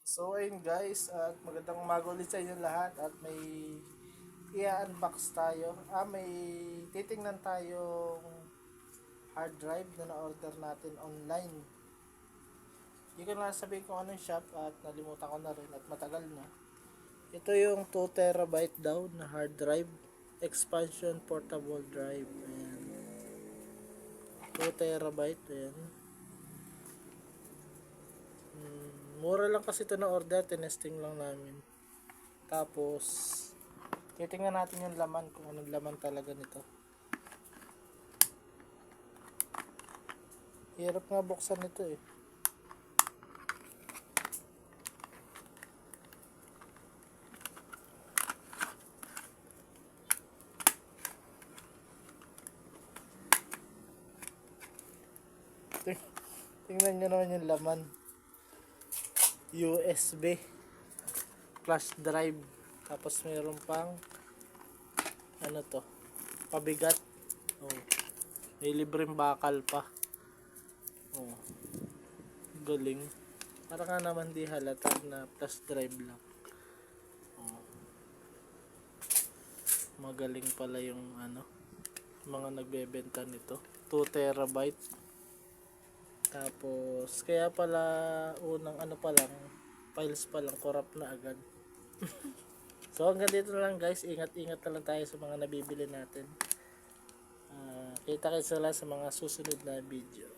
So ayun guys, at magandang umaga ulit sa inyo lahat at may i-unbox tayo. May titingnan tayong hard drive na na-order natin online. Hindi ko na sabihin kung anong shop at nalimutan ko na rin at matagal na. Ito yung 2 terabyte daw na hard drive, expansion portable drive. Ayan. 2 terabyte, ayan. Mura lang kasi ito na order, tinesting lang namin. Tapos titingnan natin yung laman, kung anong laman talaga nito. Hirap nga buksan nito eh. Tingnan nyo naman yung laman. USB flash drive, tapos mayroon pang ano to, pabigat. May libreng bakal pa. Galing. Para nga naman di halata na flash drive lang. Magaling pala yung mga nagbebenta nito. 2 terabyte. Tapos kaya pala unang pa lang, files pa lang corrupt na agad. So hanggang dito na lang guys, ingat-ingat na lang tayo sa mga nabibili natin. Kita kayo sila sa mga susunod na video.